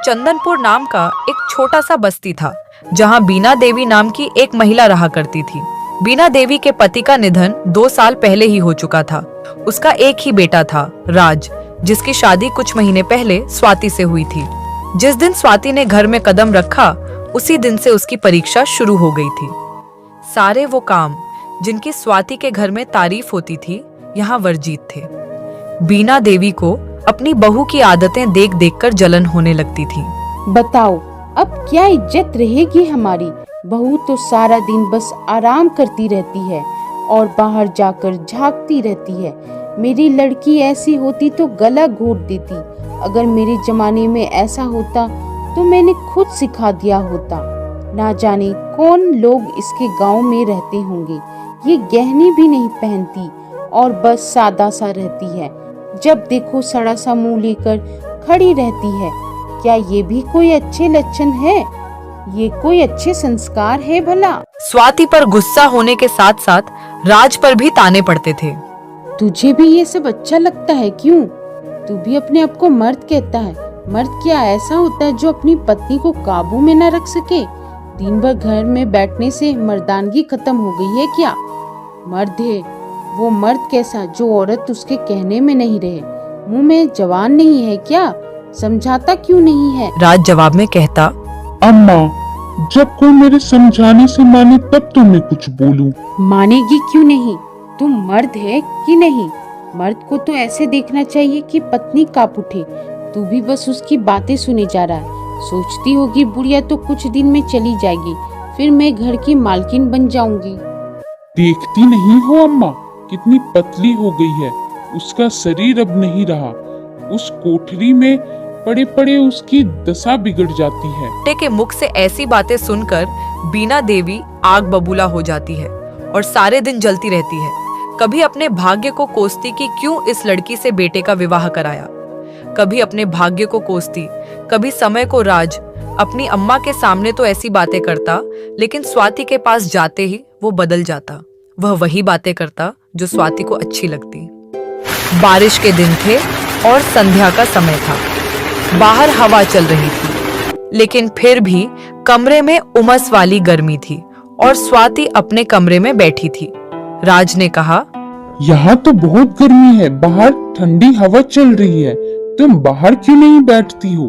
चंदनपुर नाम का एक छोटा सा बस्ती था, जहाँ बीना देवी नाम की एक महिला रहा करती थी। बीना देवी के पति का निधन 2 साल पहले ही हो चुका था। उसका एक ही बेटा था, राज, जिसकी शादी कुछ महीने पहले स्वाति से हुई थी। जिस दिन स्वाति ने घर में कदम रखा, उसी दिन से उसकी परीक्षा शुरू हो गई थी। सारे वो काम जिनकी स्वाति के घर में तारीफ होती थी, यहाँ वर्जित थे। बीना देवी को अपनी बहू की आदतें देख देखकर जलन होने लगती थी। बताओ अब क्या इज्जत रहेगी हमारी। बहू तो सारा दिन बस आराम करती रहती है और बाहर जाकर झांकती रहती है। मेरी लड़की ऐसी होती तो गला घोट देती। अगर मेरे जमाने में ऐसा होता तो मैंने खुद सिखा दिया होता। ना जाने कौन लोग इसके गांव में रहते होंगे। ये गहने भी नहीं पहनती और बस सादा सा रहती है। जब देखो सड़ा सा मुंह लेकर खड़ी रहती है। क्या ये भी कोई अच्छे लक्षण है? ये कोई अच्छे संस्कार है भला? स्वाति पर गुस्सा होने के साथ साथ राज पर भी ताने पड़ते थे। तुझे भी ये सब अच्छा लगता है क्यों? तू भी अपने आप को मर्द कहता है। मर्द क्या ऐसा होता है जो अपनी पत्नी को काबू में न रख सके? दिन भर घर में बैठने से मर्दानगी खत्म हो गई है क्या? मर्द है वो मर्द कैसा जो औरत उसके कहने में नहीं रहे। मुंह में जवान नहीं है क्या? समझाता क्यों नहीं है? राज जवाब में कहता, अम्मा, जब कोई मेरे समझाने से माने तब तो मैं कुछ बोलूं। मानेगी क्यों नहीं? तुम मर्द है कि नहीं? मर्द को तो ऐसे देखना चाहिए कि पत्नी कांप उठे। तू भी बस उसकी बातें सुने जा रहा है। सोचती होगी बुढ़िया तो कुछ दिन में चली जाएगी, फिर मैं घर की मालकिन बन जाऊंगी। देखती नहीं हो अम्मा, कितनी पतली हो गई है। उसका शरीर अब नहीं रहा। उस कोठरी में पड़े पड़े उसकी दशा बिगड़ जाती है। बेटे के मुख से ऐसी बातें सुनकर बीना देवी आग बबूला हो जाती है और सारे दिन जलती रहती है। कभी अपने भाग्य को कोसती कि क्यों इस लड़की से बेटे का विवाह कराया। कभी अपने भाग्य को कोसती, कभी समय को। राज अपनी अम्मा के सामने तो ऐसी बातें करता, लेकिन स्वाति के पास जाते ही वो बदल जाता। वह वही बातें करता जो स्वाति को अच्छी लगती। बारिश के दिन थे और संध्या का समय था। बाहर हवा चल रही थी, लेकिन फिर भी कमरे में उमस वाली गर्मी थी और स्वाति अपने कमरे में बैठी थी। राज ने कहा, यहाँ तो बहुत गर्मी है, बाहर ठंडी हवा चल रही है। तुम बाहर क्यों नहीं बैठती हो?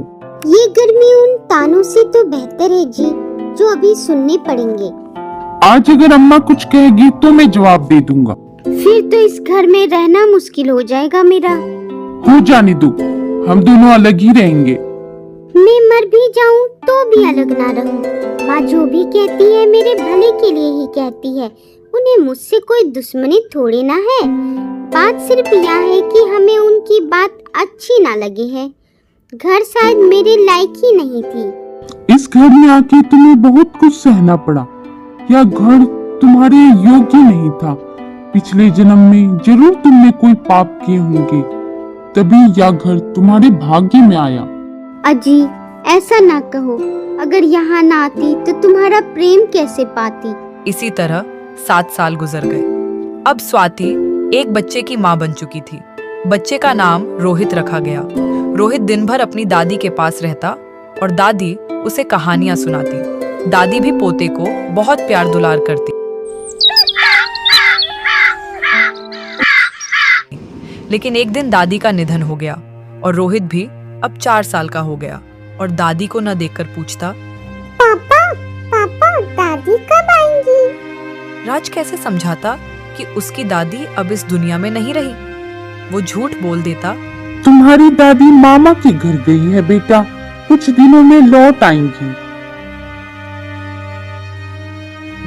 ये गर्मी उन तानों से तो बेहतर है जी, जो अभी सुनने पड़ेंगे। आज अगर अम्मा कुछ कहेगी तो मैं जवाब दे दूंगा। फिर तो इस घर में रहना मुश्किल हो जाएगा मेरा। हो जाने दो, हम दोनों अलग ही रहेंगे। मैं मर भी जाऊं तो भी अलग ना रहूं। माँ जो भी कहती है मेरे भले के लिए ही कहती है। उन्हें मुझसे कोई दुश्मनी थोड़ी ना है। बात सिर्फ यह है कि हमें उनकी बात अच्छी ना लगी है। घर शायद मेरे लायक ही नहीं थी। इस घर में आके तुम्हें बहुत कुछ सहना पड़ा। यह घर तुम्हारे योग्य नहीं था। पिछले जन्म में जरूर तुमने कोई पाप किए होंगे, तभी यह घर तुम्हारे भाग्य में आया। अजी ऐसा ना कहो। अगर यहाँ ना आती तो तुम्हारा प्रेम कैसे पाती। इसी तरह 7 साल गुजर गए। अब स्वाति एक बच्चे की माँ बन चुकी थी। बच्चे का नाम रोहित रखा गया। रोहित दिन भर अपनी दादी के पास रहता और दादी उसे कहानियां सुनाती। दादी भी पोते को बहुत प्यार दुलार करती। लेकिन एक दिन दादी का निधन हो गया और रोहित भी अब 4 साल का हो गया और दादी को न देखकर पूछता, पापा पापा दादी कब आएंगी? राज कैसे समझाता कि उसकी दादी अब इस दुनिया में नहीं रही। वो झूठ बोल देता, तुम्हारी दादी मामा के घर गई है बेटा, कुछ दिनों में लौट आएंगी।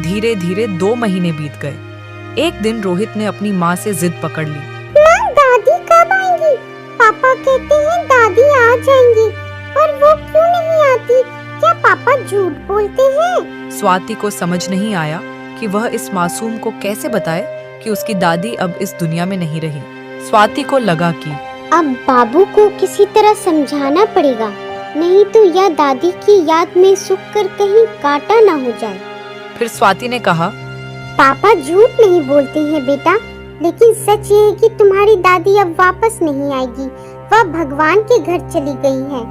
धीरे धीरे 2 महीने बीत गए। एक दिन रोहित ने अपनी माँ से जिद पकड़ ली, माँ दादी कब आएंगी? पापा कहते हैं दादी आ जाएंगी, पर वो क्यों नहीं आती? क्या पापा झूठ बोलते हैं? स्वाति को समझ नहीं आया कि वह इस मासूम को कैसे बताए कि उसकी दादी अब इस दुनिया में नहीं रही। स्वाति को लगा कि अब बाबू को किसी तरह समझाना पड़ेगा, नहीं तो यह दादी की याद में सूख कर कहीं कांटा ना हो जाए। फिर स्वाति ने कहा, पापा झूठ नहीं बोलते हैं बेटा, लेकिन सच ये है कि तुम्हारी दादी अब वापस नहीं आएगी। वह भगवान के घर चली गई है।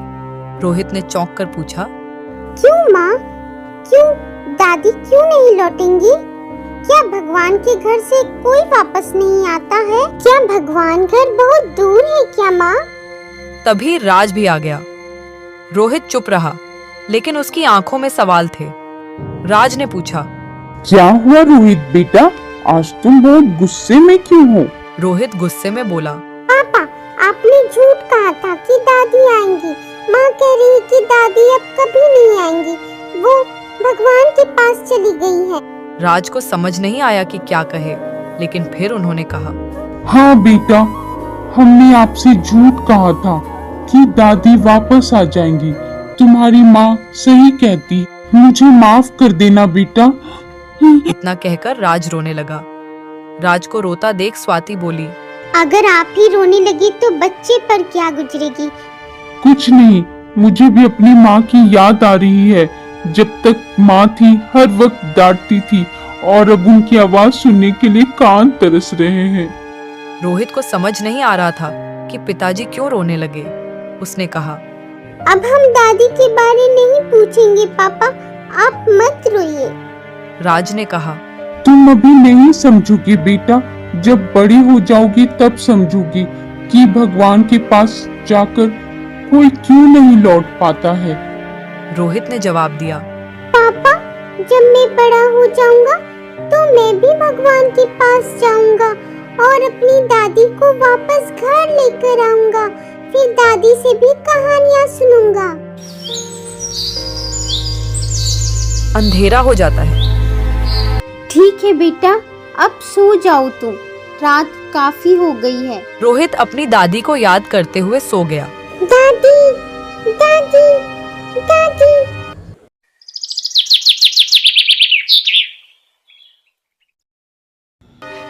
रोहित ने चौंक कर पूछा। क्यों माँ? क्यों दादी क्यों नहीं लौटेंगी? क्या भगवान के घर से कोई वापस नहीं आता है? क्या भगवान घर बहुत दूर है क्या माँ? तभी राज भी आ गया। रोहित चुप रहा, लेकिन उसकी आंखों में सवाल थे। राज ने पूछा, क्या हुआ रोहित बेटा, आज तुम बहुत गुस्से में क्यों हो? रोहित गुस्से में बोला, पापा, आपने झूठ कहा था कि दादी आएंगी। माँ कह रही है कि दादी अब कभी नहीं आएंगी, वो भगवान के पास चली गई है। राज को समझ नहीं आया कि क्या कहे, लेकिन फिर उन्होंने कहा, हाँ बेटा, हमने आपसे झूठ कहा था कि दादी वापस आ जाएंगी। तुम्हारी माँ सही कहती, मुझे माफ कर देना बेटा। इतना कहकर राज रोने लगा। राज को रोता देख स्वाति बोली, अगर आप ही रोने लगे तो बच्चे पर क्या गुजरेगी? कुछ नहीं, मुझे भी अपनी माँ की याद आ रही है। जब तक माँ थी हर वक्त डांटती थी और अब उनकी आवाज सुनने के लिए कान तरस रहे हैं। रोहित को समझ नहीं आ रहा था कि पिताजी क्यों रोने लगे। उसने कहा, अब हम दादी के बारे नहीं पूछेंगे पापा, आप मत रोइए। राज ने कहा, तुम अभी नहीं समझोगी बेटा, जब बड़ी हो जाओगी तब समझोगी कि भगवान के पास जाकर कोई क्यों नहीं लौट पाता है। रोहित ने जवाब दिया, पापा, जब मैं बड़ा हो जाऊंगा तो मैं भी भगवान के पास जाऊंगा और अपनी दादी को वापस घर लेकर आऊंगा। फिर दादी से भी कहानियाँ सुनूंगा। अंधेरा हो जाता है। ठीक है बेटा, अब सो जाओ तुम, रात काफी हो गई है। रोहित अपनी दादी को याद करते हुए सो गया। दादी, दादी, दादी।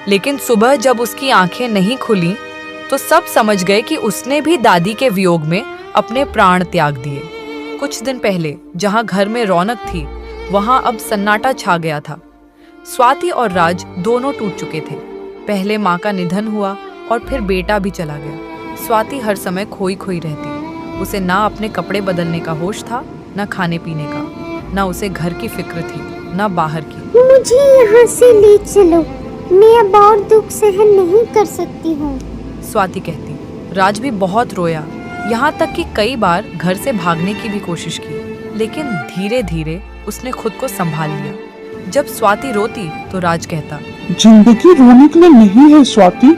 लेकिन सुबह जब उसकी आंखें नहीं खुली तो सब समझ गए कि उसने भी दादी के वियोग में अपने प्राण त्याग दिए। कुछ दिन पहले जहां घर में रौनक थी, वहां अब सन्नाटा छा गया था। स्वाति और राज दोनों टूट चुके थे। पहले माँ का निधन हुआ और फिर बेटा भी चला गया। स्वाति हर समय खोई खोई रहती। उसे ना अपने कपड़े बदलने का होश था, ना खाने पीने का, ना उसे घर की फिक्र थी, ना बाहर की। मुझे यहाँ से ले चलो, मैं अब और दुख सहन नहीं कर सकती हूँ, स्वाति कहती। राज भी बहुत रोया, यहाँ तक कि कई बार घर से भागने की भी कोशिश की, लेकिन धीरे धीरे उसने खुद को संभाल लिया। जब स्वाति रोती तो राज कहता, जिंदगी रोने के लिए नहीं है स्वाति,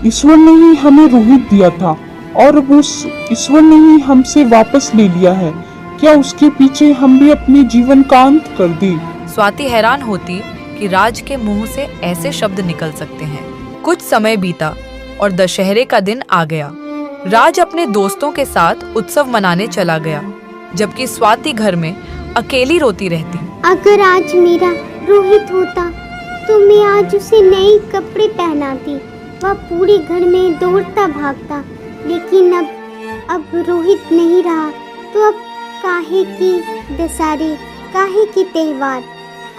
ईश्वर ने ही हमें रोहित दिया था और अब उस ईश्वर ने ही हमसे वापस ले लिया है। क्या उसके पीछे हम भी अपने जीवन का अंत कर दें? स्वाति हैरान होती कि राज के मुंह से ऐसे शब्द निकल सकते हैं। कुछ समय बीता और दशहरे का दिन आ गया। राज अपने दोस्तों के साथ उत्सव मनाने चला गया, जबकि स्वाति घर में अकेली रोती रहती। अगर आज मेरा रोहित होता तो मैं आज उसे नए कपड़े पहनाती, वह पूरे घर में दौड़ता भागता। लेकिन अब रोहित नहीं रहा तो अब काहे की दशहरे, काहे की त्योहार,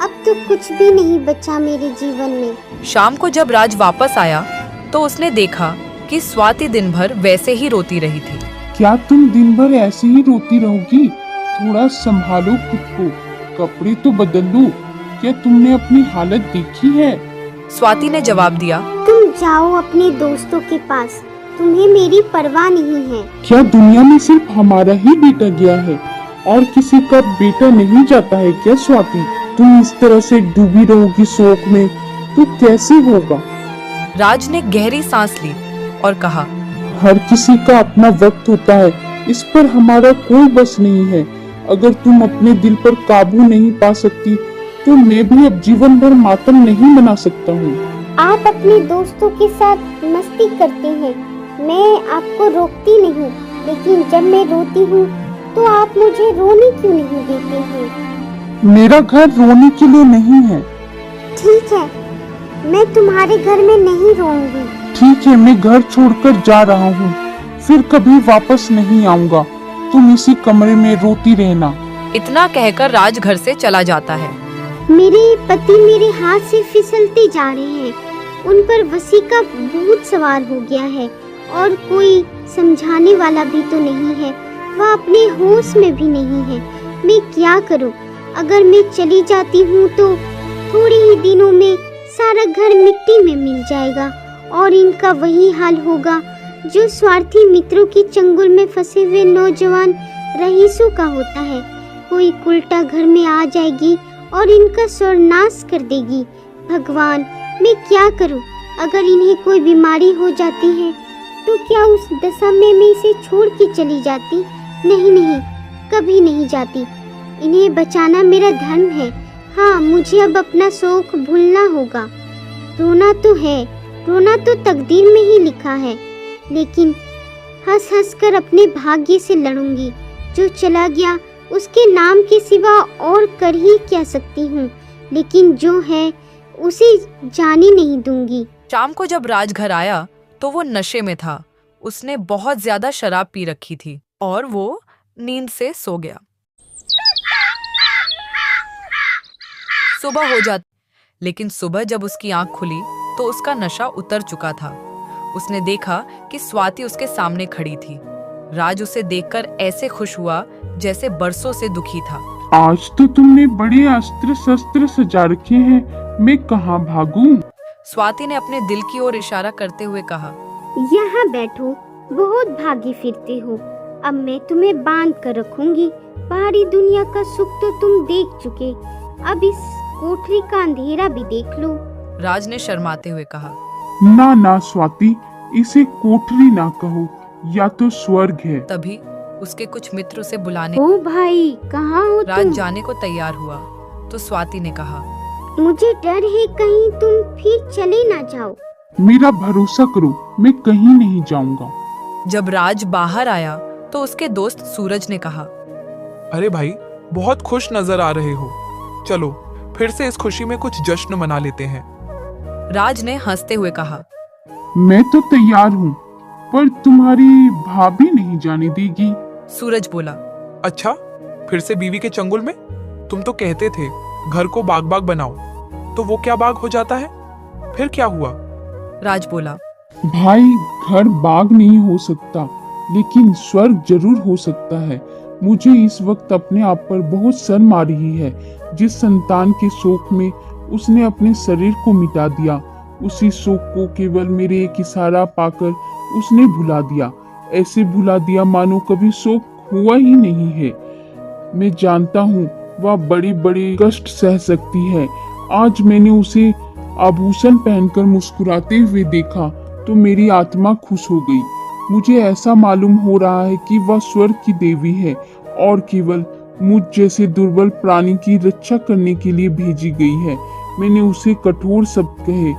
अब तो कुछ भी नहीं बचा मेरे जीवन में। शाम को जब राज वापस आया तो उसने देखा कि स्वाति दिन भर वैसे ही रोती रही थी। क्या तुम दिन भर ऐसे ही रोती रहोगी? थोड़ा संभालो खुद को, कपड़े तो बदल लो। क्या तुमने अपनी हालत देखी है? स्वाति ने जवाब दिया, तुम जाओ अपने दोस्तों के पास, तुम्हें मेरी परवाह नहीं है। क्या दुनिया में सिर्फ हमारा ही बेटा गया है और किसी का बेटा नहीं जाता है क्या स्वाति? तुम इस तरह से डूबी रहोगी शोक में तो कैसे होगा? राज ने गहरी सांस ली और कहा, हर किसी का अपना वक्त होता है, इस पर हमारा कोई बस नहीं है। अगर तुम अपने दिल पर काबू नहीं पा सकती तो मैं भी अब जीवन भर मातम नहीं मना सकता हूँ। आप अपने दोस्तों के साथ मस्ती करते हैं, मैं आपको रोकती नहीं, लेकिन जब मैं रोती हूँ तो आप मुझे रोने क्यों नहीं देते हैं? मेरा घर रोने के लिए नहीं है। ठीक है, मैं तुम्हारे घर में नहीं रोऊंगी। ठीक है, मैं घर छोड़कर जा रहा हूँ, फिर कभी वापस नहीं आऊँगा। तुम इसी कमरे में रोती रहना। इतना कहकर राज घर से चला जाता है। मेरे पति मेरे हाथ से फिसलते जा रहे हैं, उन पर वसी का भूत सवार हो गया है और कोई समझाने वाला भी तो नहीं है। वह अपने होश में भी नहीं है। मैं क्या करूं? अगर मैं चली जाती हूँ तो थोड़े ही दिनों में सारा घर मिट्टी में मिल जाएगा और इनका वही हाल होगा जो स्वार्थी मित्रों की चंगुल में फंसे हुए नौजवान रईसों का होता है। कोई उल्टा घर में आ जाएगी और इनका सर्वनाश कर देगी। भगवान, मैं क्या करूं? अगर इन्हें कोई बीमारी हो जाती है तो क्या उस दशा में मैं इसे छोड़ के चली जाती? नहीं नहीं, कभी नहीं जाती। इन्हें बचाना मेरा धर्म है। हाँ, मुझे अब अपना शौक भूलना होगा। रोना तो है, रोना तो तकदीर में ही लिखा है, लेकिन हंस हंस कर अपने भाग्य से लड़ूंगी। जो चला गया उसके नाम के सिवा और कर ही क्या सकती हूँ, लेकिन जो है उसे जाने नहीं दूंगी। शाम को जब राज घर आया तो वो नशे में था। उसने बहुत ज्यादा शराब पी रखी थी और वो नींद से सो गया। सुबह हो जाती, लेकिन सुबह जब उसकी आंख खुली तो उसका नशा उतर चुका था। उसने देखा कि स्वाति उसके सामने खड़ी थी। राज उसे देखकर ऐसे खुश हुआ जैसे बरसों से दुखी था। आज तो तुमने बड़े अस्त्र शस्त्र सजा रखे हैं, मैं कहाँ भागूं? स्वाति ने अपने दिल की ओर इशारा करते हुए कहा, यहाँ बैठो, बहुत भागी फिरते हो। अब मैं तुम्हें बांध कर रखूंगी। बाहरी दुनिया का सुख तो तुम देख चुके, अब इस कोठरी का अंधेरा भी देख लो। राज ने शर्माते हुए कहा, ना ना स्वाति, इसे कोठरी ना कहो, या तो स्वर्ग है। तभी उसके कुछ मित्र उसे बुलाने ओ भाई, कहाँ हो राज तुम? जाने को तैयार हुआ तो स्वाति ने कहा, मुझे डर है कहीं तुम फिर चले ना जाओ। मेरा भरोसा करो, मैं कहीं नहीं जाऊंगा। जब राज बाहर आया तो उसके दोस्त सूरज ने कहा, अरे भाई, बहुत खुश नजर आ रहे हो। चलो फिर से इस खुशी में कुछ जश्न मना लेते हैं। राज ने हंसते हुए कहा, मैं तो तैयार हूँ, पर तुम्हारी भाभी नहीं जाने देगी। सूरज बोला, अच्छा, फिर से बीवी के चंगुल में? तुम तो कहते थे घर को बाग बाग बनाओ, तो वो क्या बाग हो जाता है? फिर क्या हुआ? राज बोला, भाई, घर बाग नहीं हो सकता, लेकिन स्वर्ग जरूर हो सकता है। मुझे इस वक्त अपने आप पर बहुत शर्म आ रही है। जिस संतान के शोक में उसने अपने शरीर को मिटा दिया, उसी शोक को केवल मेरे एक इशारा पाकर उसने भुला दिया। ऐसे भुला दिया मानो कभी शोक हुआ ही नहीं है। मैं जानता हूँ वह बड़ी बड़ी कष्ट सह सकती है। आज मैंने उसे आभूषण पहनकर मुस्कुराते हुए देखा तो मेरी आत्मा खुश हो गई। मुझे ऐसा मालूम हो रहा है कि वह स्वर्ग की देवी है और केवल मुझ जैसे दुर्बल प्राणी की रक्षा करने के लिए भेजी गई है। मैंने उसे कठोर शब्द कहे।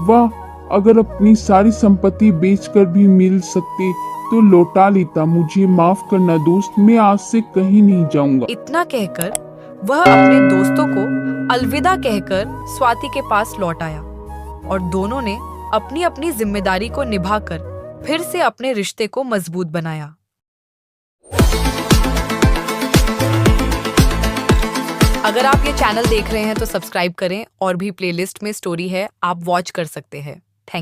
वह अगर अपनी सारी संपत्ति बेचकर भी मिल सकते तो लौटा लेता। मुझे माफ करना दोस्त, मैं आज से कहीं नहीं जाऊंगा। इतना कहकर वह अपने दोस्तों को अलविदा कहकर स्वाति के पास लौट आया और दोनों ने अपनी अपनी जिम्मेदारी को निभाकर फिर से अपने रिश्ते को मजबूत बनाया। अगर आप ये चैनल देख रहे हैं तो सब्सक्राइब करें और भी प्लेलिस्ट में स्टोरी है, आप वॉच कर सकते हैं।